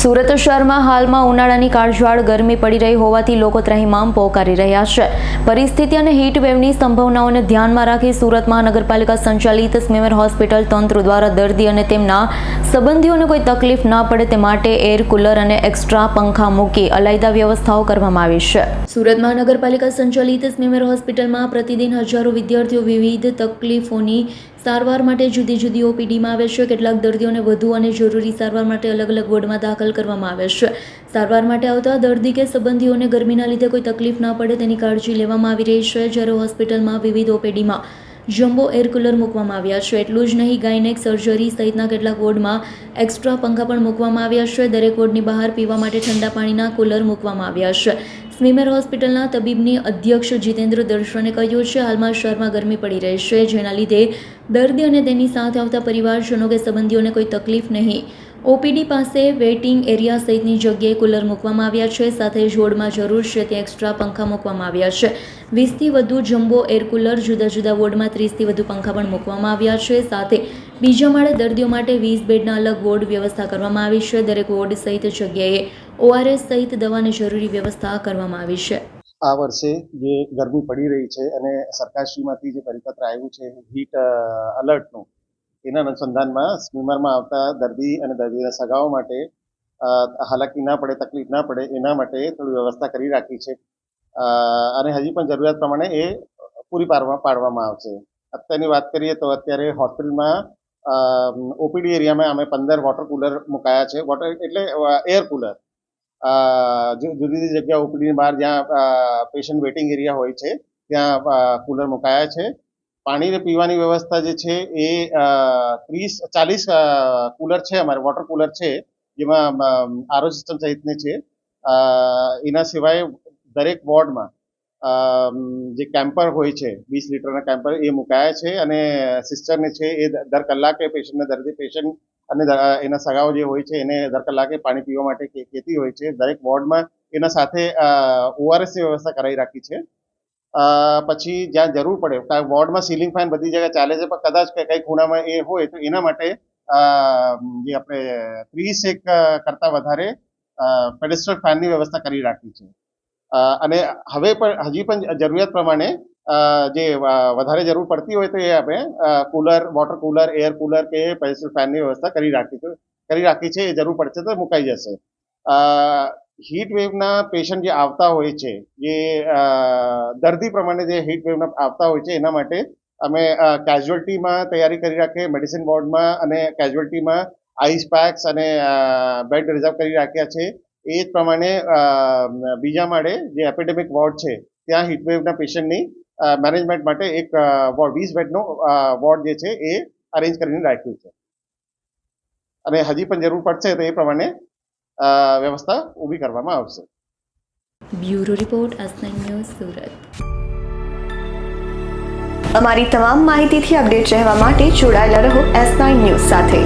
સુરત શહેરમાં હાલમાં ઉનાળાની કાળઝાળ ગરમી પડી રહી હોવાથી લોકો ત્રાહિમામ પોકારી રહ્યા છે. પરિસ્થિતિ અને હીટ વેવની સંભાવનાઓને ધ્યાનમાં રાખી સુરત મહાનગરપાલિકા સંચાલિત સ્મીમેર હોસ્પિટલ તંત્ર દ્વારા દર્દી અને તેમના સંબંધીઓને કોઈ તકલીફ ન પડે તે માટે એર કુલર અને એક્સ્ટ્રા પંખા મૂકી અલાયદા વ્યવસ્થાઓ કરવામાં આવી છે. સુરત મહાનગરપાલિકા સંચાલિત સ્મીમેર હોસ્પિટલમાં પ્રતિદિન હજારો વિદ્યાર્થીઓ વિવિધ તકલીફોની સારવાર માટે જુદી જુદી ઓપીડીમાં આવે છે. કેટલાક દર્દીઓને વધુ અને જરૂરી સારવાર માટે અલગ અલગ વોર્ડમાં દાખલ કરવામાં આવે છે. સારવાર માટે આવતા દર્દી કે સંબંધીઓને ગરમીના લીધે કોઈ તકલીફ ન પડે તેની કાળજી લેવામાં આવી રહી છે. જ્યારે હોસ્પિટલમાં વિવિધ ઓપીડીમાં જમ્બો એર કુલર મૂકવામાં આવ્યા છે. એટલું જ નહીં, ગાયનેક સર્જરી સહિતના કેટલાક વોર્ડમાં એક્સ્ટ્રા પંખા પણ મૂકવામાં આવ્યા છે. દરેક વોર્ડની બહાર પીવા માટે ઠંડા પાણીના કુલર મૂકવામાં આવ્યા છે. સ્મીમેર હોસ્પિટલના તબીબની અધ્યક્ષ જીતેન્દ્ર દર્શને કહ્યું છે, હાલમાં શહેરમાં ગરમી પડી રહી છે, જેના લીધે દર્દી અને તેની સાથે આવતા પરિવારજનો કે સંબંધીઓને કોઈ તકલીફ નહીં. ઓપીડી પાસે વેઇટિંગ એરિયા સહિતની જગ્યાએ કુલર મૂકવામાં આવ્યા છે. સાથે જ વોર્ડમાં જરૂર છે ત્યાં એક્સ્ટ્રા પંખા મૂકવામાં આવ્યા છે. 20થી વધુ જમ્બો એર કુલર, જુદા જુદા વોર્ડમાં 30થી વધુ પંખા પણ મૂકવામાં આવ્યા છે. સાથે બીજા માળે દર્દીઓ માટે 20 બેડના અલગ વોર્ડ વ્યવસ્થા કરવામાં આવી છે. દરેક વોર્ડ સહિત જગ્યાએ ORS સહિત દવાની જરૂરી વ્યવસ્થા કરવામાં આવી છે. આ વર્ષે જે ગરમી પડી રહી છે અને સરકારશ્રીમાંથી જે પરિપત્ર આવ્યું છે હીટ અલર્ટનું, એના અનુસંધાનમાં સ્મીમરમાં આવતા દર્દી અને દર્દીના સગાઓ માટે હાલાકી ના પડે, તકલીફ ના પડે એના માટે થોડી વ્યવસ્થા કરી રાખી છે અને હજી પણ જરૂરિયાત પ્રમાણે એ પૂરી પાડવામાં આવશે. અત્યારની વાત કરીએ તો અત્યારે હોસ્પિટલમાં ઓપીડી એરિયામાં અમે 15 વોટર કુલર મુકાયા છે. વોટર એટલે એર કુલર જુદી જુદી જગ્યા ઓપીડીની બહાર જ્યાં પેશન્ટ વેઇટિંગ એરિયા હોય છે ત્યાં કુલર મુકાયા છે. પાણીને પીવાની વ્યવસ્થા જે છે એ 30-40 કુલર છે, અમારે વોટર કુલર છે, જેમાં આરઓ સિસ્ટમ સહિતની છે. એના સિવાય દરેક વોર્ડમાં જે કેમ્પર હોય છે 20 લીટરના કેમ્પર એ મુકાયા છે અને સિસ્ટરને છે એ દર કલાકે પેશન્ટ અને એના સગાઓ જે હોય છે એને દર કલાકે પાણી પીવા માટે કહેતી હોય છે. દરેક વોર્ડમાં એના સાથે ORSની વ્યવસ્થા કરાવી રાખી છે. પછી જ્યાં જરૂર પડે, વોર્ડમાં સીલિંગ ફેન બધી જગ્યાએ ચાલે છે, પણ કદાચ કઈ ખૂણામાં એ હોય તો એના માટે જે આપણે 30 કરતાં વધારે પેડેસ્ટ્રલ ફેનની વ્યવસ્થા કરી રાખી છે. અને હજી પણ જરૂરિયાત પ્રમાણે જે વધારે જરૂર પડતી હોય તો એ આપણે cooler, water cooler, air cooler કે પેડેસ્ટ્રલ ફેનની વ્યવસ્થા કરી રાખી છે. એ જરૂર પડશે તો મુકાઈ જશે. હીટ વેવના પેશન્ટ જે આવતા હોય છે, જે દર્દી પ્રમાણે જે હીટ વેવના આવતા હોય છે, એના માટે અમે કેઝ્યુઅલ્ટીમાં તૈયારી કરી રાખીએ, મેડિસિન વોર્ડમાં અને કેઝ્યુઅલ્ટીમાં આઈસ પેક્સ અને બેડ રિઝર્વ કરી રાખ્યા છે. એ જ પ્રમાણે બીજા માળે જે એપિડેમિક વોર્ડ છે ત્યાં હીટવેવના પેશન્ટની મેનેજમેન્ટ માટે એક વોર્ડ 20 બેડનો વોર્ડ જે છે એ અરેન્જ કરીને રાખ્યું છે અને હજી પણ જરૂર પડશે તો એ પ્રમાણે વ્યવસ્થા ઊભી કરવામાં આવશે. Bureau report, S9 news, Surat. અમારી તમામ માહિતીથી અપડેટ રહેવા માટે જોડાયેલા રહો S9 ન્યૂઝ સાથે.